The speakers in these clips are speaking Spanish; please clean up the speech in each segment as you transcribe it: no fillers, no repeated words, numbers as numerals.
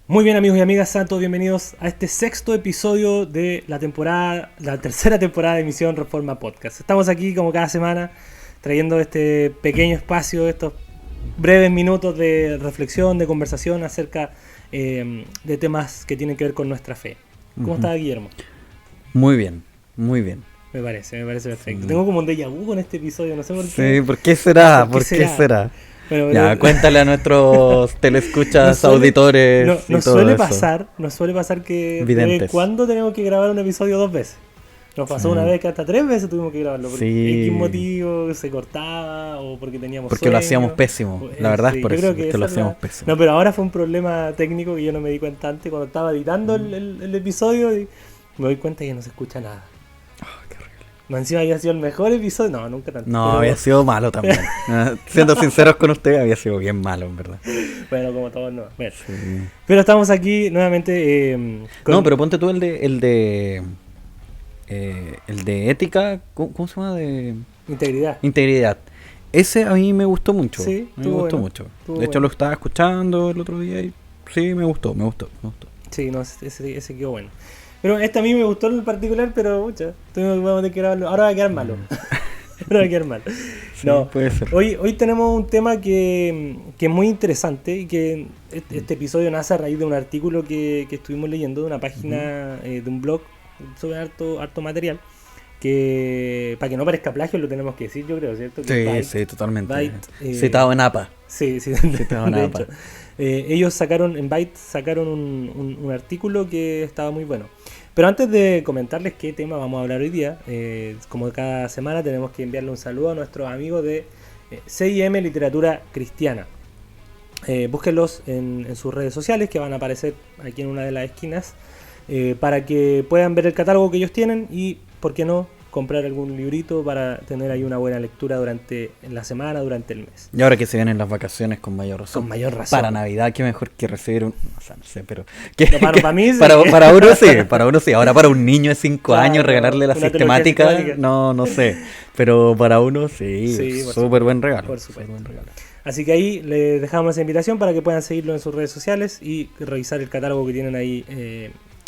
Muy bien, amigos y amigas, sean todos bienvenidos a este sexto episodio de la tercera temporada de Misión Reforma Podcast. Estamos aquí como cada semana trayendo este pequeño espacio, estos breves minutos de reflexión, de conversación acerca de temas que tienen que ver con nuestra fe. ¿Cómo está, Guillermo? Muy bien, muy bien. Me parece perfecto. Sí. Tengo como un déjà vu con este episodio, no sé por qué. Sí, ¿por qué será? ¿Por qué será? Bueno, Ya, cuéntale a nuestros telescuchas, auditores y nos todo suele eso. pasar que de vez Videntes. en cuando tenemos que grabar un episodio 2 veces. Nos pasó Sí. una vez que hasta 3 veces tuvimos que grabarlo. Porque Sí. X motivo se cortaba o porque teníamos Porque lo sueño. hacíamos pésimo. La verdad Sí, es por yo eso, creo que porque lo esa es hacíamos la- pésimo. No, pero ahora fue un problema técnico que yo no me di cuenta antes cuando estaba editando el episodio y me doy cuenta que no se escucha nada. Qué horrible. Más encima había sido el mejor episodio. No, nunca tanto. No, pero- había sido malo también. Siendo sinceros con ustedes, había sido bien malo, en verdad. Bueno, como todos no. Bueno. Sí. Pero estamos aquí nuevamente No, pero ponte tú el de ética, ¿cómo se llama? De Integridad. integridad. Ese a mí me gustó mucho. Sí, me estuvo gustó bueno, mucho. estuvo De hecho, bueno. lo estaba escuchando el otro día y sí, me gustó. Sí, no, ese quedó bueno. Pero este a mí me gustó en particular, pero mucha. Vamos a tener que grabarlo. Ahora va a quedar malo. Ahora va a quedar malo. Sí, No, puede ser. hoy tenemos un tema que es muy interesante y que este episodio nace a raíz de un artículo que estuvimos leyendo de una página, de un blog sobre harto material. Que para que no parezca plagio lo tenemos que decir, yo creo, ¿cierto? Que Sí, Byte- sí, totalmente. Byte, Citado en APA. Sí, Citado en de APA. hecho. Ellos en Byte sacaron un artículo que estaba muy bueno. Pero antes de comentarles qué tema vamos a hablar hoy día, como cada semana tenemos que enviarle un saludo a nuestros amigos de C&M Literatura Cristiana. Búsquenlos en sus redes sociales que van a aparecer aquí en una de las esquinas para que puedan ver el catálogo que ellos tienen y, ¿por qué no?, comprar algún librito para tener ahí una buena lectura durante la semana, durante el mes. Y ahora que se vienen las vacaciones con mayor razón. Con mayor razón. Para Navidad, qué mejor que recibir un... O sea, no sé, pero... No, para mí sí. Para uno sí. Ahora para un niño de 5 Claro, años regalarle la una sistemática, trilogía sistemática. no sé. Pero para uno sí, Sí, por súper buen regalo. por supuesto. Súper buen regalo. Así que ahí les dejamos esa invitación para que puedan seguirlo en sus redes sociales y revisar el catálogo que tienen ahí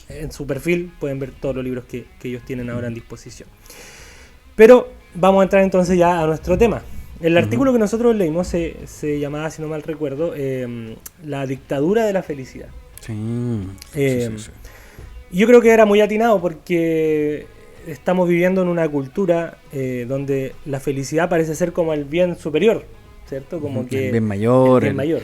en su perfil. Pueden ver todos los libros que ellos tienen ahora en disposición. Pero vamos a entrar entonces ya a nuestro tema. El artículo que nosotros leímos se llamaba, si no mal recuerdo, La dictadura de la felicidad. Sí, Eh, sí. Y yo creo que era muy atinado porque estamos viviendo en una cultura donde la felicidad parece ser como el bien superior, ¿cierto? Como que el bien mayor, el bien mayor.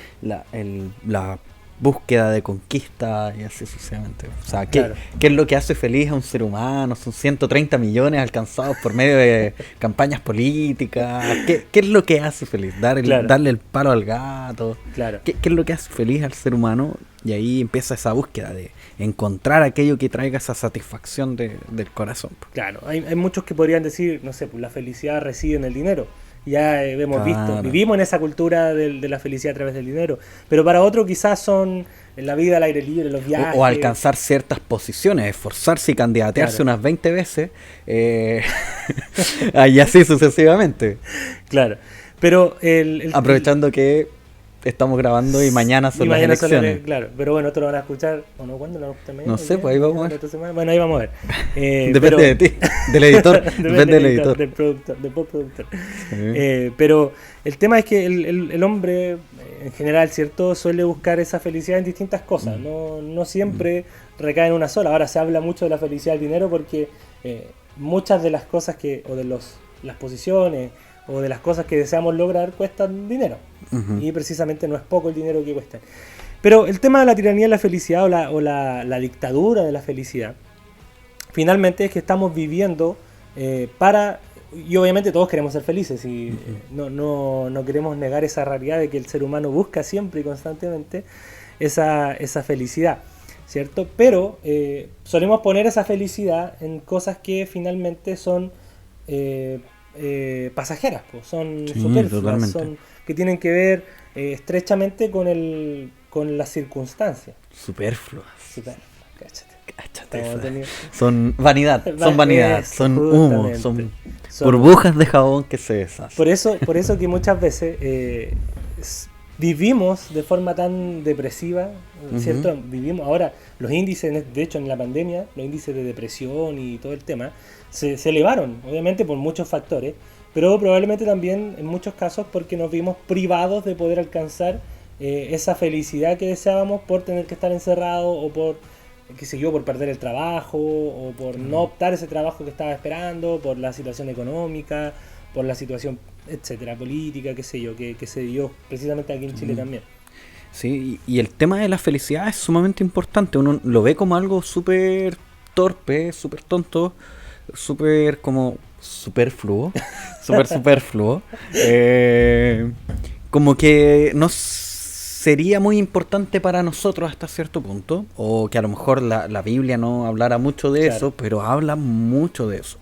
la búsqueda de conquista y así sucesivamente. O sea, Claro. ¿qué es lo que hace feliz a un ser humano? Son 130 millones alcanzados por medio de campañas políticas. ¿Qué es lo que hace feliz? Claro. Darle el palo al gato. Claro. ¿Qué es lo que hace feliz al ser humano? Y ahí empieza esa búsqueda de encontrar aquello que traiga esa satisfacción del corazón. Claro, hay muchos que podrían decir, no sé, pues la felicidad reside en el dinero. Ya hemos visto, Claro. vivimos en esa cultura de la felicidad a través del dinero. Pero para otros quizás son la vida al aire libre, los viajes. O alcanzar ciertas posiciones, esforzarse y candidatearse Claro. unas 20 veces, y así sucesivamente. Claro, pero Aprovechando que estamos grabando y mañana son y las mañana son elecciones. claro, pero bueno, esto lo van a escuchar, ¿o no? ¿Cuándo lo van a escuchar? No sé, pues ahí vamos a ver. ¿Esta semana? Bueno, ahí vamos a ver. Depende Pero- de ti, del editor. Depende del editor. Del productor, del postproductor. Sí. Pero el tema es que el hombre, en general, ¿cierto?, suele buscar esa felicidad en distintas cosas. No siempre recae en una sola. Ahora se habla mucho de la felicidad del dinero porque muchas de las cosas o de las posiciones o de las cosas que deseamos lograr cuestan dinero. Ujú. Y precisamente no es poco el dinero que cuestan. Pero el tema de la tiranía de la felicidad o la dictadura de la felicidad, finalmente es que estamos viviendo y obviamente todos queremos ser felices y no queremos negar esa realidad de que el ser humano busca siempre y constantemente esa felicidad, ¿cierto? Pero solemos poner esa felicidad en cosas que finalmente son pasajeras, pues, son Sí, superfluas, totalmente. que tienen que ver estrechamente con las circunstancias. Superfluas. Superfluas, cáchate. Cáchate, Estamos esa. teniendo- Son vanidad, Eso, son humo, justamente. son Son- burbujas de jabón que se deshacen. Por eso que muchas veces vivimos de forma tan depresiva, ¿cierto? Vivimos ahora, los índices, de hecho en la pandemia, los índices de depresión y todo el tema, se elevaron, obviamente por muchos factores, pero probablemente también en muchos casos porque nos vimos privados de poder alcanzar esa felicidad que deseábamos por tener que estar encerrado o por, qué sé yo, por perder el trabajo o por no optar ese trabajo que estaba esperando, por la situación económica, por la situación, etcétera, política, qué sé yo, que se dio precisamente aquí en Chile también. Sí, y el tema de la felicidad es sumamente importante. Uno lo ve como algo súper torpe, súper tonto, súper como superfluo, súper superfluo. Como que no sería muy importante para nosotros hasta cierto punto, o que a lo mejor la Biblia no hablara mucho de Claro. eso, pero habla mucho de eso.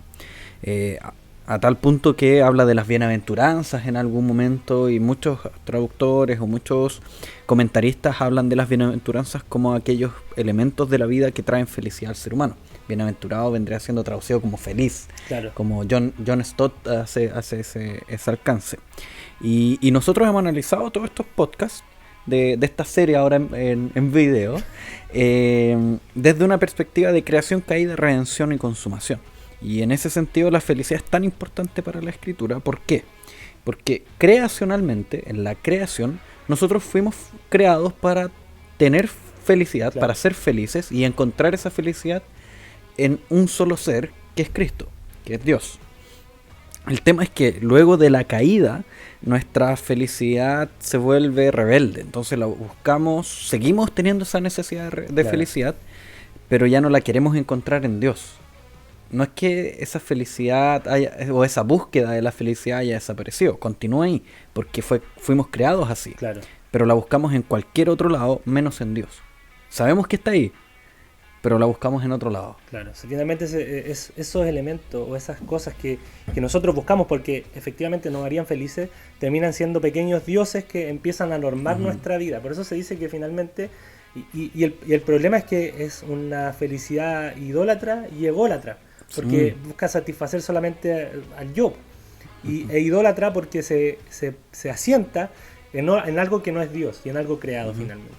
A tal punto que habla de las bienaventuranzas en algún momento, y muchos traductores o muchos comentaristas hablan de las bienaventuranzas como aquellos elementos de la vida que traen felicidad al ser humano. Bienaventurado vendría siendo traducido como feliz, Claro. como John Stott hace ese alcance. Y nosotros hemos analizado todos estos podcasts de esta serie ahora en video, desde una perspectiva de creación, caída, redención y consumación. Y en ese sentido la felicidad es tan importante para la escritura. ¿Por qué? Porque creacionalmente, en la creación, nosotros fuimos creados para tener felicidad, Claro. para ser felices y encontrar esa felicidad en un solo ser, que es Cristo, que es Dios. El tema es que luego de la caída, nuestra felicidad se vuelve rebelde. Entonces la buscamos, seguimos teniendo esa necesidad de Claro. felicidad, pero ya no la queremos encontrar en Dios. No es que esa felicidad o esa búsqueda de la felicidad haya desaparecido, continúa ahí, porque fuimos creados así, Claro. pero la buscamos en cualquier otro lado menos en Dios. Sabemos que está ahí, pero la buscamos en otro lado. Claro, o sea, finalmente esos elementos o esas cosas que nosotros buscamos porque efectivamente nos harían felices, terminan siendo pequeños dioses que empiezan a normar nuestra vida. Por eso se dice que finalmente, y el problema es que es una felicidad idólatra y ególatra, porque busca satisfacer solamente al yo, e idólatra porque se asienta en algo que no es Dios y en algo creado finalmente.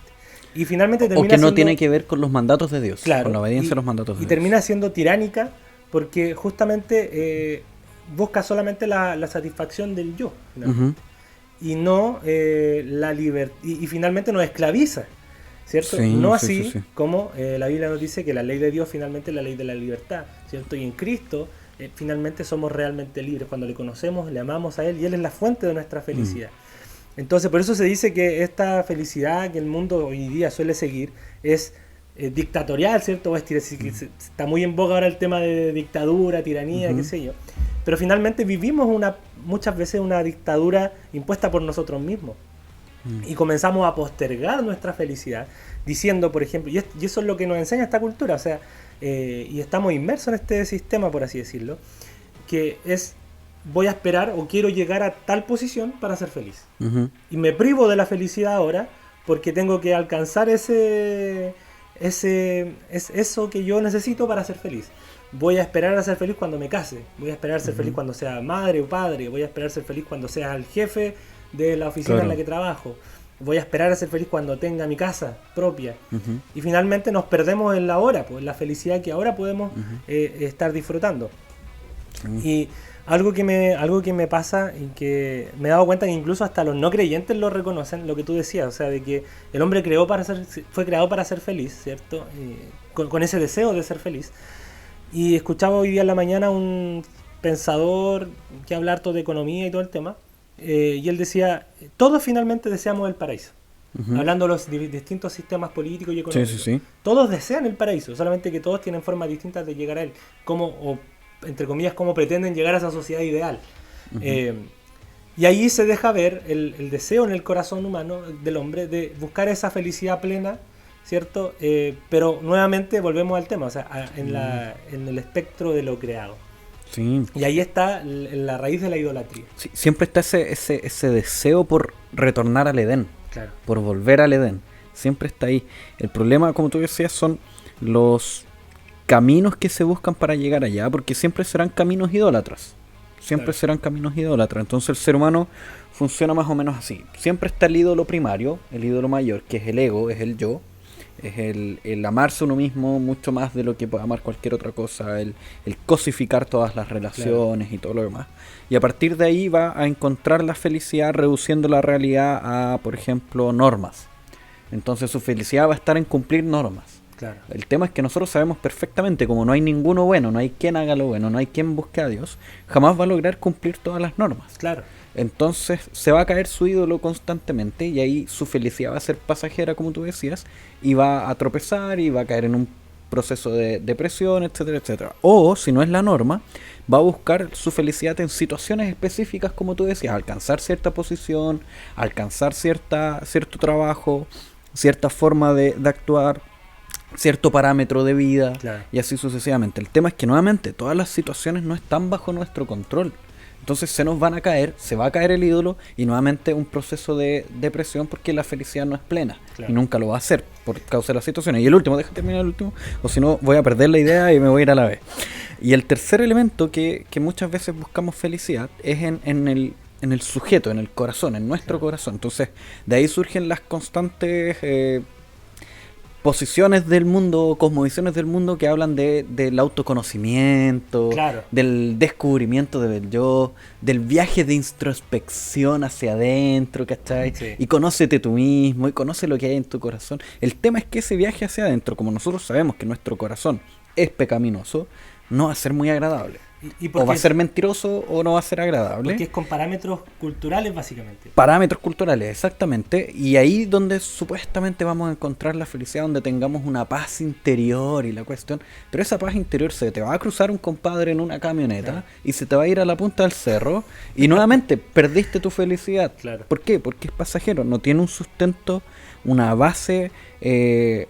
Y finalmente O termina que no siendo, tiene que ver con los mandatos de Dios, claro, con la obediencia a los mandatos de y Dios. termina siendo tiránica porque justamente busca solamente la satisfacción del yo finalmente, y no la libertad, y finalmente nos esclaviza, ¿cierto? Sí, No sí, así sí, sí. como la Biblia nos dice que la ley de Dios finalmente es la ley de la libertad, ¿cierto? Y en Cristo finalmente somos realmente libres cuando le conocemos, le amamos a Él y Él es la fuente de nuestra felicidad. Entonces, por eso se dice que esta felicidad que el mundo hoy día suele seguir es dictatorial, ¿cierto? Está muy en boga ahora el tema de dictadura, tiranía, qué sé yo. Pero finalmente vivimos muchas veces una dictadura impuesta por nosotros mismos. Y comenzamos a postergar nuestra felicidad, diciendo, por ejemplo, y eso es lo que nos enseña esta cultura, o sea, y estamos inmersos en este sistema, por así decirlo, que es: voy a esperar o quiero llegar a tal posición para ser feliz. Y me privo de la felicidad ahora porque tengo que alcanzar eso que yo necesito para ser feliz. Voy a esperar a ser feliz cuando me case. Voy a esperar a ser feliz cuando sea madre o padre. Voy a esperar a ser feliz cuando sea el jefe de la oficina en la que trabajo. Voy a esperar a ser feliz cuando tenga mi casa propia. Y finalmente nos perdemos en la hora, pues, en la felicidad que ahora podemos estar disfrutando. Y algo que me pasa y que me he dado cuenta que incluso hasta los no creyentes lo reconocen, lo que tú decías, o sea, de que el hombre fue creado para ser feliz, ¿cierto? Con ese deseo de ser feliz. Y escuchaba hoy día en la mañana un pensador que habla harto de economía y todo el tema, y él decía: todos finalmente deseamos el paraíso. Hablando de los distintos sistemas políticos y económicos. Sí. Todos desean el paraíso, solamente que todos tienen formas distintas de llegar a él. Entre comillas, cómo pretenden llegar a esa sociedad ideal. Y ahí se deja ver el deseo en el corazón humano del hombre de buscar esa felicidad plena, ¿cierto? Pero nuevamente volvemos al tema, o sea, en el espectro de lo creado. Sí. Y ahí está la raíz de la idolatría. Sí, siempre está ese deseo por retornar al Edén, Claro. por volver al Edén. Siempre está ahí. El problema, como tú decías, son los caminos que se buscan para llegar allá, porque siempre serán caminos idólatras. siempre serán caminos idólatras. Entonces el ser humano funciona más o menos así. Siempre está el ídolo primario, el ídolo mayor, que es el ego, es el yo, es el amarse uno mismo mucho más de lo que puede amar cualquier otra cosa, el cosificar todas las relaciones y todo lo demás. Y a partir de ahí va a encontrar la felicidad reduciendo la realidad a, por ejemplo, normas. Entonces su felicidad va a estar en cumplir normas. Claro. El tema es que nosotros sabemos perfectamente, como no hay ninguno bueno, no hay quien haga lo bueno, no hay quien busque a Dios, jamás va a lograr cumplir todas las normas. Claro. Entonces se va a caer su ídolo constantemente y ahí su felicidad va a ser pasajera, como tú decías, y va a tropezar y va a caer en un proceso de depresión, etcétera, etcétera. O, si no es la norma, va a buscar su felicidad en situaciones específicas, como tú decías, alcanzar cierta posición, alcanzar cierto trabajo, cierta forma de actuar, cierto parámetro de vida, Claro. y así sucesivamente. El tema es que nuevamente todas las situaciones no están bajo nuestro control. Entonces se nos van a caer, se va a caer el ídolo y nuevamente un proceso de depresión porque la felicidad no es plena. Claro. Y nunca lo va a hacer por causa de las situaciones. Y el último, déjame terminar el último, o si no voy a perder la idea y me voy a ir a la vez. Y el tercer elemento que muchas veces buscamos felicidad es en el sujeto, en el corazón, en nuestro corazón. Entonces de ahí surgen las constantes posiciones del mundo, cosmovisiones del mundo que hablan del autoconocimiento, Claro. del descubrimiento del yo, del viaje de introspección hacia adentro, ¿cachai? Sí. Y conócete tú mismo y conoce lo que hay en tu corazón. El tema es que ese viaje hacia adentro, como nosotros sabemos que nuestro corazón es pecaminoso, no va a ser muy agradable. Y O va a ser mentiroso o no va a ser agradable. Porque es con parámetros culturales, básicamente. Parámetros culturales, exactamente. Y ahí donde supuestamente vamos a encontrar la felicidad, donde tengamos una paz interior y la cuestión. Pero esa paz interior se te va a cruzar un compadre en una camioneta, Claro. y se te va a ir a la punta del cerro y nuevamente perdiste tu felicidad. Claro. ¿Por qué? Porque es pasajero, no tiene un sustento, una base en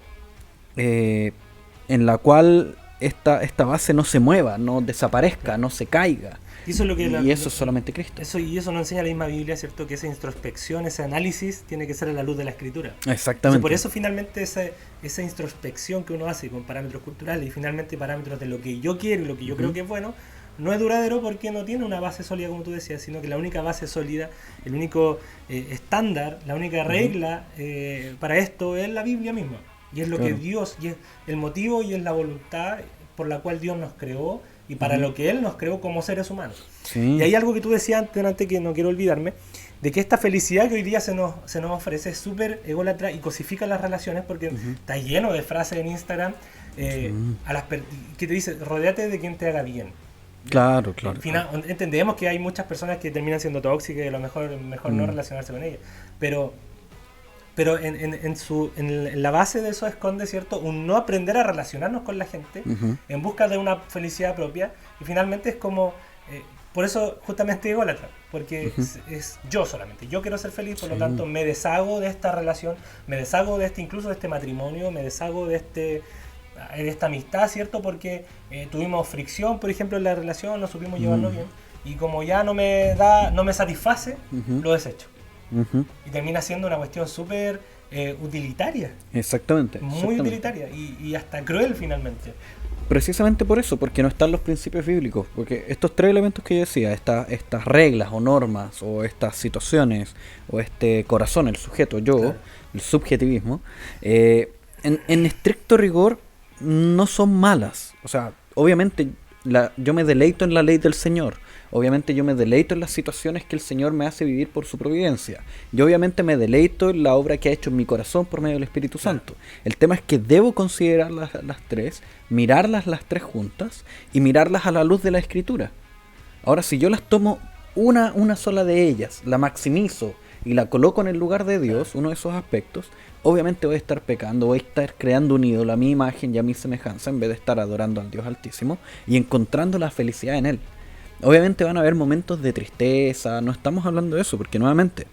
la cual esta base no se mueva, no desaparezca, no se caiga. Y eso es lo que Y eso es solamente Cristo. Y eso nos enseña la misma Biblia, ¿cierto? Que esa introspección, ese análisis tiene que ser a la luz de la Escritura. Exactamente. Entonces, por eso finalmente esa introspección que uno hace con parámetros culturales y finalmente parámetros de lo que yo quiero y lo que yo creo que es bueno, no es duradero porque no tiene una base sólida, como tú decías, sino que la única base sólida, el único estándar, la única regla para esto es la Biblia misma. Y es lo que Dios, y es el motivo y es la voluntad por la cual Dios nos creó y para lo que Él nos creó como seres humanos. Sí. Y hay algo que tú decías antes que no quiero olvidarme, de que esta felicidad que hoy día se nos ofrece es súper ególatra y cosifica las relaciones porque está lleno de frases en Instagram que te dice, rodéate de quien te haga bien. Claro. Entendemos que hay muchas personas que terminan siendo tóxicas y a lo mejor no relacionarse con ellas, pero en la base de eso esconde, ¿cierto?, un no aprender a relacionarnos con la gente en busca de una felicidad propia, y finalmente es como, por eso justamente ególatra, porque es yo solamente, yo quiero ser feliz, por lo tanto me deshago de esta relación, me deshago de incluso de este matrimonio, me deshago de esta amistad, ¿cierto?, porque tuvimos fricción, por ejemplo, en la relación, no supimos llevarnos bien, y como ya no me satisface, lo desecho. Y termina siendo una cuestión súper utilitaria. Exactamente. Muy utilitaria y hasta cruel finalmente. Precisamente por eso, porque no están los principios bíblicos. Porque estos tres elementos que yo decía, estas reglas o normas o estas situaciones o este corazón, el sujeto, yo, claro, el subjetivismo, en estricto rigor no son malas. O sea, obviamente yo me deleito en la ley del Señor. Obviamente yo me deleito en las situaciones que el Señor me hace vivir por su providencia. Yo obviamente me deleito en la obra que ha hecho en mi corazón por medio del Espíritu Santo. El tema es que debo considerar las tres, mirarlas las tres juntas y mirarlas a la luz de la Escritura. Ahora, si yo las tomo una sola de ellas, la maximizo y la coloco en el lugar de Dios, uno de esos aspectos, obviamente voy a estar pecando, voy a estar creando un ídolo a mi imagen y a mi semejanza en vez de estar adorando al Dios Altísimo y encontrando la felicidad en Él. Obviamente van a haber momentos de tristeza, no estamos hablando de eso, porque nuevamente,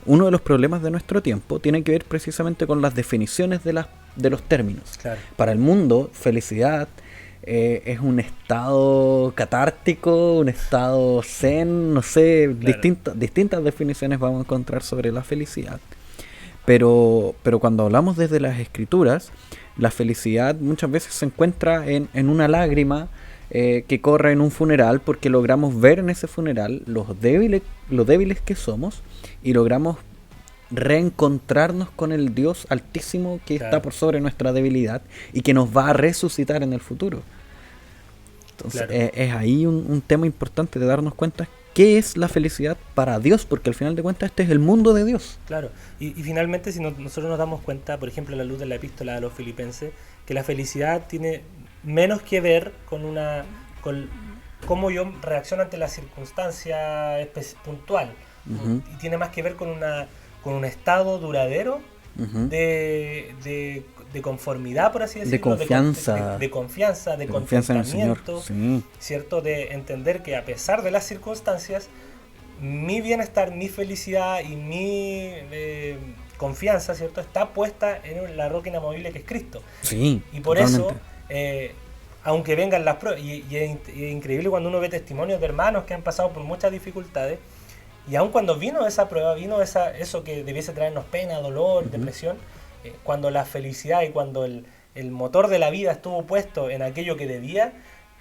uno de los problemas de nuestro tiempo tiene que ver precisamente con las definiciones de los términos. Claro. Para el mundo, felicidad es un estado catártico, un estado zen, no sé, claro, distintas definiciones vamos a encontrar sobre la felicidad. Pero cuando hablamos desde las Escrituras, la felicidad muchas veces se encuentra en una lágrima, que corre en un funeral porque logramos ver en ese funeral lo débiles que somos y logramos reencontrarnos con el Dios altísimo que está por sobre nuestra debilidad y que nos va a resucitar en el futuro. Entonces es ahí un tema importante de darnos cuenta qué es la felicidad para Dios, porque al final de cuentas este es el mundo de Dios. Claro, y finalmente si nosotros nos damos cuenta, por ejemplo, a la luz de la epístola de los Filipenses, que la felicidad tiene menos que ver con cómo yo reacciono ante la circunstancia puntual, y tiene más que ver con un estado duradero de conformidad, por así decirlo, de confianza, de confianza, de contentamiento, ¿cierto? De entender que a pesar de las circunstancias, mi bienestar, mi felicidad y mi confianza, ¿cierto? Está puesta en la roca inamovible que es Cristo. Sí, y por totalmente. eso, aunque vengan las pruebas, y es increíble cuando uno ve testimonios de hermanos que han pasado por muchas dificultades, y aun cuando vino esa prueba, eso que debiese traernos pena, dolor, depresión, cuando la felicidad y cuando el motor de la vida estuvo puesto en aquello que debía,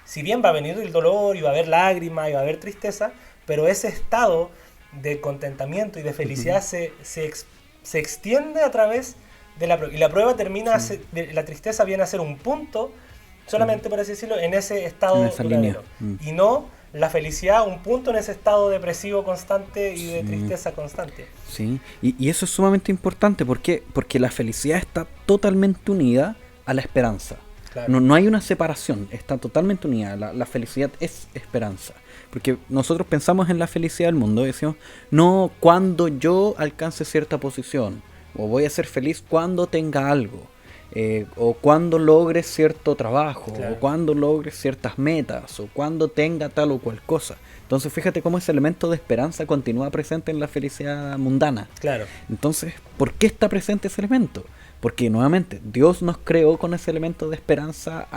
si bien va a venir el dolor y va a haber lágrimas y va a haber tristeza, pero ese estado de contentamiento y de felicidad se extiende a través de la prueba. Y la prueba termina, la tristeza viene a ser un punto, solamente por así decirlo, en ese estado duradero. Y no la felicidad, un punto en ese estado depresivo constante y de tristeza constante. Sí, y eso es sumamente importante. ¿Por qué? Porque la felicidad está totalmente unida a la esperanza. Claro. No hay una separación, está totalmente unida. La felicidad es esperanza. Porque nosotros pensamos en la felicidad del mundo y decimos, no, cuando yo alcance cierta posición, o voy a ser feliz cuando tenga algo. O cuando logre cierto trabajo, o cuando logre ciertas metas, o cuando tenga tal o cual cosa. Entonces fíjate cómo ese elemento de esperanza continúa presente en la felicidad mundana. Claro. Entonces, ¿por qué está presente ese elemento? Porque nuevamente Dios nos creó con ese elemento de esperanza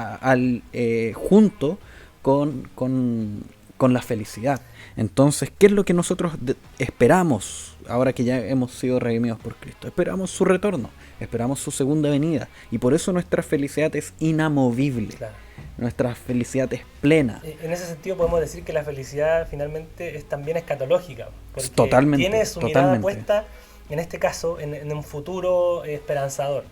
junto con la felicidad. Entonces, ¿qué es lo que nosotros esperamos ahora que ya hemos sido redimidos por Cristo? Esperamos su retorno, esperamos su segunda venida, y por eso nuestra felicidad es inamovible. Claro. Nuestra felicidad es plena. En ese sentido podemos decir que la felicidad finalmente también escatológica, porque totalmente, tiene su mirada puesta, en este caso, en un futuro esperanzador.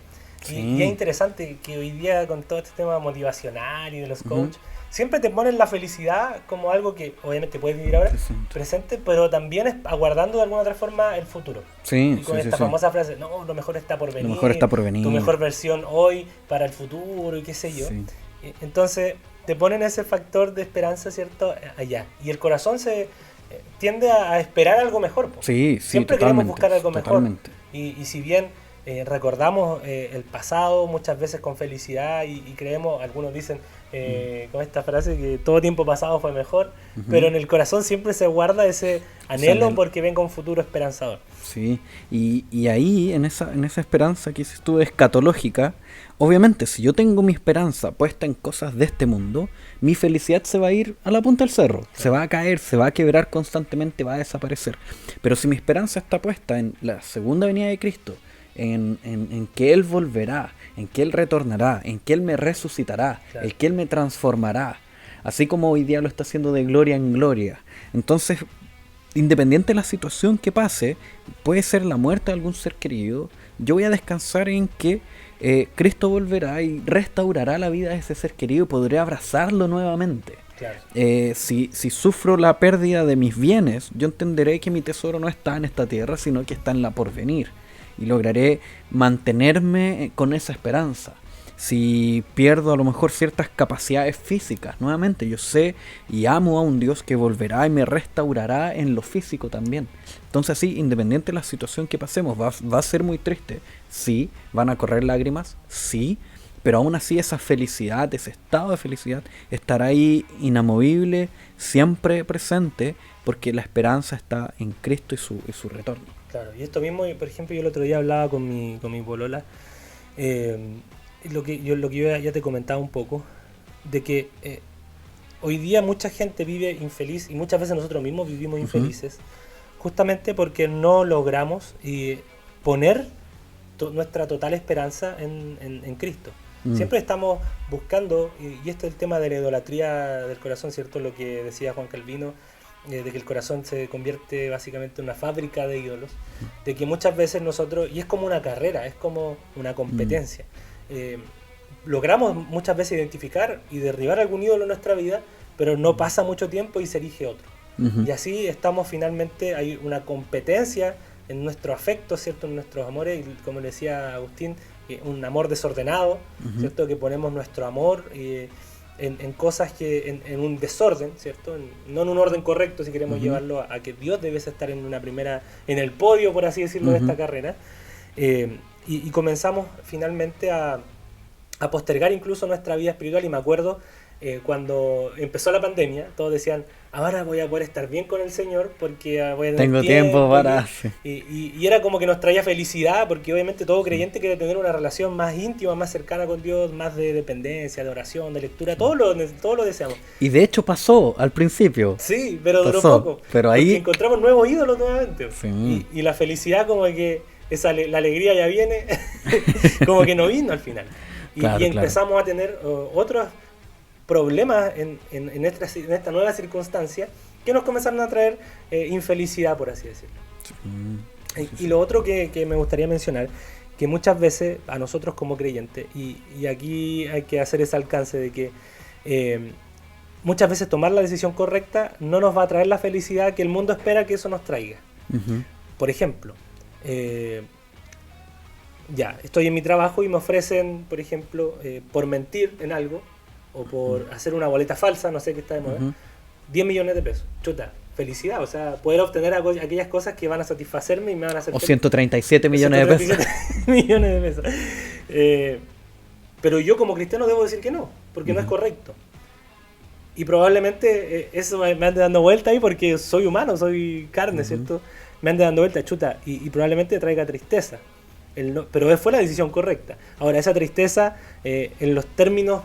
Sí. Y es interesante que hoy día, con todo este tema motivacional y de los coaches, siempre te ponen la felicidad como algo que obviamente puedes vivir ahora, presente, pero también es aguardando de alguna otra forma el futuro. Sí, y con esta famosa frase, no, lo mejor está por venir. Lo mejor está por venir. Tu mejor versión hoy para el futuro y qué sé yo. Sí. Entonces te ponen ese factor de esperanza, ¿cierto? Allá. Y el corazón se tiende a esperar algo mejor. Sí, siempre queremos buscar algo mejor. Y si bien recordamos el pasado muchas veces con felicidad y creemos, algunos dicen con esta frase que todo tiempo pasado fue mejor, pero en el corazón siempre se guarda ese anhelo porque venga un futuro esperanzador. Sí, y ahí en esa esperanza que dices tú escatológica, obviamente si yo tengo mi esperanza puesta en cosas de este mundo, mi felicidad se va a ir a la punta del cerro, se va a caer, se va a quebrar constantemente, va a desaparecer. Pero si mi esperanza está puesta en la segunda venida de Cristo, en que Él volverá, en que Él retornará, en que Él me resucitará, en que Él me transformará, así como hoy día lo está haciendo de gloria en gloria. Entonces, independiente de la situación que pase, puede ser la muerte de algún ser querido, yo voy a descansar en que Cristo volverá y restaurará la vida de ese ser querido y podré abrazarlo nuevamente. Claro. Si sufro la pérdida de mis bienes, yo entenderé que mi tesoro no está en esta tierra, sino que está en la porvenir. Y lograré mantenerme con esa esperanza. Si pierdo a lo mejor ciertas capacidades físicas, nuevamente yo sé y amo a un Dios que volverá y me restaurará en lo físico también. Entonces sí, independiente de la situación que pasemos, va a ser muy triste. Sí, van a correr lágrimas, sí, pero aún así esa felicidad, ese estado de felicidad estará ahí inamovible, siempre presente, porque la esperanza está en Cristo y su retorno. Claro, y esto mismo, por ejemplo, yo el otro día hablaba con mi polola, lo que yo ya te comentaba un poco, de que hoy día mucha gente vive infeliz y muchas veces nosotros mismos vivimos infelices, justamente porque no logramos poner nuestra total esperanza en Cristo. Siempre estamos buscando, y este es el tema de la idolatría del corazón, ¿cierto? Lo que decía Juan Calvino, de que el corazón se convierte básicamente en una fábrica de ídolos, de que muchas veces nosotros, y es como una carrera, es como una competencia, logramos muchas veces identificar y derribar algún ídolo en nuestra vida, pero no pasa mucho tiempo y se erige otro. Y así estamos finalmente, hay una competencia en nuestro afecto, ¿cierto? En nuestros amores, y como le decía Agustín, un amor desordenado, ¿cierto? Que ponemos nuestro amor en cosas que en un desorden, ¿cierto? No en un orden correcto, si queremos llevarlo a que Dios debe estar en una primera, en el podio, por así decirlo, de esta carrera. Y comenzamos finalmente a postergar incluso nuestra vida espiritual. Y me acuerdo cuando empezó la pandemia, todos decían, ahora voy a poder estar bien con el Señor porque voy a tener Tengo tiempo para... Y era como que nos traía felicidad, porque obviamente todo creyente quiere tener una relación más íntima, más cercana con Dios, más de dependencia, de oración, de lectura, todo lo deseamos. Y de hecho pasó al principio. Sí, pero duró Pasó, poco. pero ahí... Porque encontramos nuevos ídolos nuevamente. Sí. Y la felicidad, como que la alegría ya viene, como que no vino al final. Y empezamos a tener otros problemas en esta nueva circunstancia que nos comenzaron a traer infelicidad, por así decirlo. Y lo otro que me gustaría mencionar, que muchas veces a nosotros como creyentes, y aquí hay que hacer ese alcance de que muchas veces tomar la decisión correcta no nos va a traer la felicidad que el mundo espera que eso nos traiga. Por ejemplo, estoy en mi trabajo y me ofrecen, por ejemplo, por mentir en algo, o por hacer una boleta falsa, no sé qué está de moda, 10 millones de pesos. Chuta, felicidad, o sea, poder obtener aquellas cosas que van a satisfacerme y me van a hacer... O 137 millones de pesos. millones de pesos. Pero yo como cristiano debo decir que no, porque no es correcto. Y probablemente eso me ande dando vuelta ahí porque soy humano, soy carne, ¿cierto? Me ande dando vuelta, chuta, y probablemente traiga tristeza. Pero fue la decisión correcta. Ahora, esa tristeza, en los términos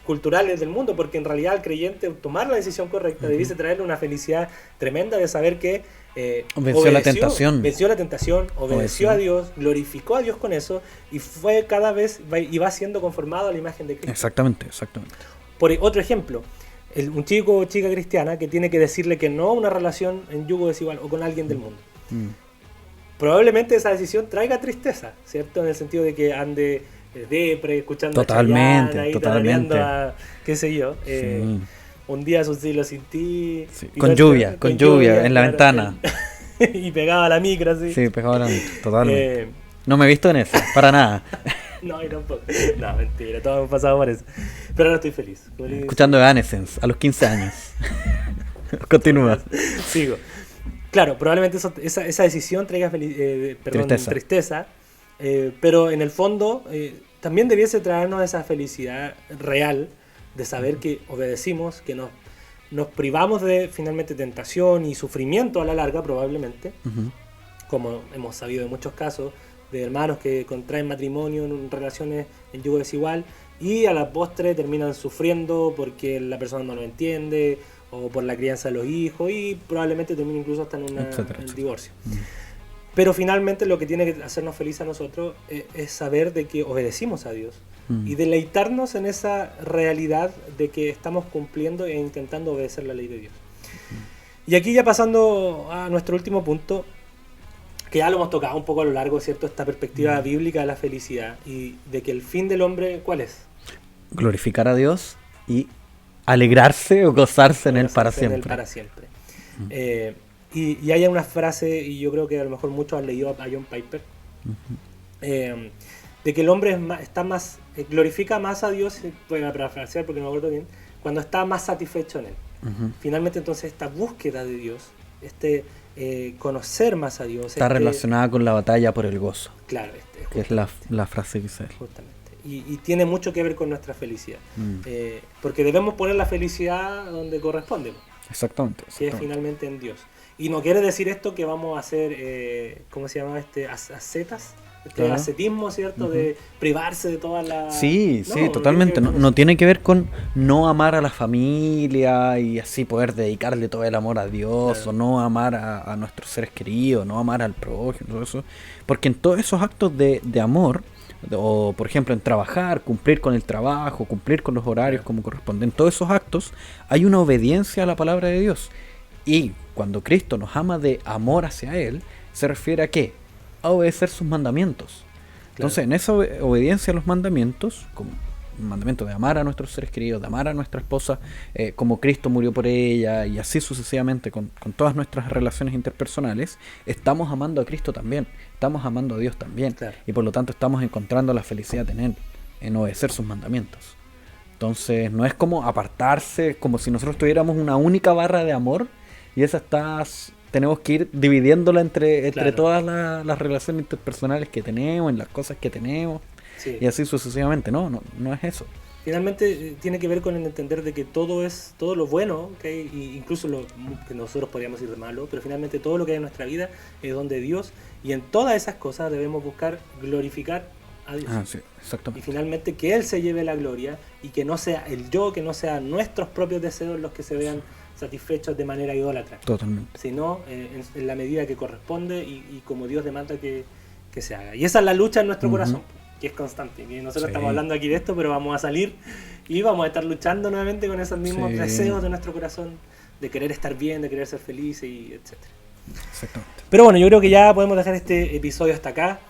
culturales del mundo, porque en realidad al creyente tomar la decisión correcta debiese traerle una felicidad tremenda de saber que venció la tentación, obedeció a Dios, glorificó a Dios con eso y fue cada vez y va siendo conformado a la imagen de Cristo. Exactamente. Por otro ejemplo, un chico o chica cristiana que tiene que decirle que no a una relación en yugo desigual o con alguien del mundo. Probablemente esa decisión traiga tristeza, ¿cierto? En el sentido de que ande depre, escuchando a Chayanne, ahí tarareando a, qué sé yo, un día es un siglo sin ti. Sí. Con lluvia en la ventana. Y pegaba a la micro, así. Sí, pegaba a la micro, totalmente. No me he visto en eso, para nada. No, yo tampoco. No, mentira, todos hemos pasado por eso. Pero ahora estoy feliz. Escuchando Evanescence a los 15 años. Continúa. Sigo. Claro, probablemente esa decisión traiga tristeza, pero en el fondo también debiese traernos esa felicidad real de saber que obedecimos, que nos privamos de finalmente tentación y sufrimiento a la larga probablemente, como hemos sabido de muchos casos de hermanos que contraen matrimonio en relaciones en yugo desigual y a la postre terminan sufriendo porque la persona no lo entiende o por la crianza de los hijos y probablemente termine incluso hasta en el divorcio. Pero finalmente lo que tiene que hacernos felices a nosotros es saber de que obedecimos a Dios y deleitarnos en esa realidad de que estamos cumpliendo e intentando obedecer la ley de Dios. Y aquí ya pasando a nuestro último punto, que ya lo hemos tocado un poco a lo largo, ¿cierto? Esta perspectiva bíblica de la felicidad y de que el fin del hombre, ¿cuál es? Glorificar a Dios y alegrarse o gozarse en Él para siempre. Y hay una frase, y yo creo que a lo mejor muchos han leído a John Piper, de que el hombre está más glorifica más a Dios, voy a parafrasear porque no me acuerdo bien, cuando está más satisfecho en Él. Finalmente entonces esta búsqueda de Dios, conocer más a Dios. Está relacionada con la batalla por el gozo. Claro, que es la frase que sale. Justamente. Y tiene mucho que ver con nuestra felicidad. Porque debemos poner la felicidad donde corresponde. Exactamente. Que es finalmente en Dios. Y no quiere decir esto que vamos a hacer, ¿cómo se llama? Ascetas. Ascetismo, ¿cierto? De privarse de todas las... Sí, totalmente. No tiene que ver con no amar a la familia y así poder dedicarle todo el amor a Dios, o no amar a nuestros seres queridos, no amar al prójimo, todo eso. Porque en todos esos actos de amor o por ejemplo en trabajar, cumplir con el trabajo, cumplir con los horarios como corresponden, todos esos actos, hay una obediencia a la palabra de Dios. Y cuando Cristo nos ama de amor hacia Él, se refiere a ¿qué? A obedecer sus mandamientos. Entonces, en esa obediencia a los mandamientos, como el mandamiento de amar a nuestros seres queridos, de amar a nuestra esposa, como Cristo murió por ella, y así sucesivamente con todas nuestras relaciones interpersonales, estamos amando a Cristo también, estamos amando a Dios también, y por lo tanto estamos encontrando la felicidad en Él, en obedecer sus mandamientos. Entonces, no es como apartarse, como si nosotros tuviéramos una única barra de amor, y esa tenemos que ir dividiéndola entre todas las relaciones interpersonales que tenemos, en las cosas que tenemos, y así sucesivamente. No es eso. Finalmente tiene que ver con el entender de que todo lo bueno que hay, incluso lo que nosotros podríamos decir de malo, pero finalmente todo lo que hay en nuestra vida es don de Dios, y en todas esas cosas debemos buscar glorificar a Dios. Sí, exactamente. Y finalmente que Él se lleve la gloria, y que no sea el yo, que no sean nuestros propios deseos los que se vean satisfechos de manera idólatra. Totalmente. Sino en la medida que corresponde y como Dios demanda que se haga. Y esa es la lucha en nuestro corazón, que es constante. Y nosotros estamos hablando aquí de esto, pero vamos a salir y vamos a estar luchando nuevamente con esos mismos deseos de nuestro corazón, de querer estar bien, de querer ser felices, y etcétera. Exactamente. Pero bueno, yo creo que ya podemos dejar este episodio hasta acá.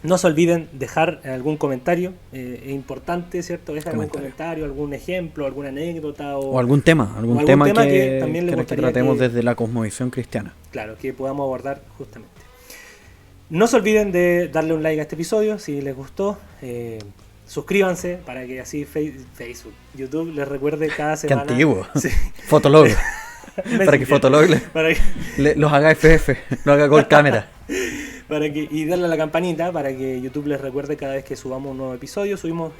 No se olviden dejar algún comentario, es importante, ¿cierto? Dejar algún comentario, algún ejemplo, alguna anécdota o algún tema, que también le gustaría que tratemos desde la cosmovisión cristiana. Claro, que podamos abordar justamente. No se olviden de darle un like a este episodio si les gustó. Suscríbanse para que así Facebook, YouTube les recuerde cada semana. ¡Qué antiguo! Sí. Fotolog. Para que Fotolog los haga FF, lo haga Gold Camera. Y darle a la campanita para que YouTube les recuerde cada vez que subamos un nuevo episodio. Subimos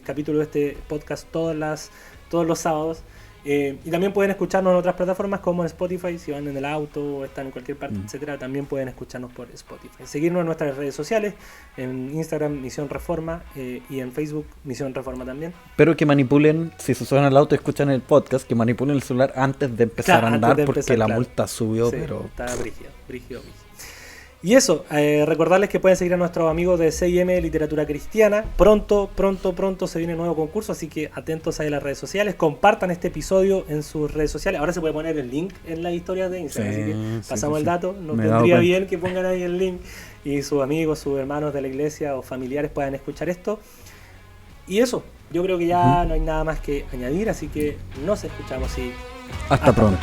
capítulos de este podcast todos los sábados. Y también pueden escucharnos en otras plataformas como en Spotify, si van en el auto o están en cualquier parte, etcétera. También pueden escucharnos por Spotify. Seguirnos en nuestras redes sociales, en Instagram Misión Reforma, y en Facebook Misión Reforma también. Pero que manipulen, si se suben al auto y escuchan el podcast, que manipulen el celular antes de empezar a andar, porque la multa subió, pero está brígido. Y eso, recordarles que pueden seguir a nuestros amigos de C&M Literatura Cristiana. Pronto se viene un nuevo concurso, así que atentos ahí a las redes sociales. Compartan este episodio en sus redes sociales. Ahora se puede poner el link en las historias de Instagram, así que pasamos el dato. Nos vendría bien que pongan ahí el link y sus amigos, sus hermanos de la iglesia o familiares puedan escuchar esto. Y eso, yo creo que ya no hay nada más que añadir, así que nos escuchamos y hasta pronto.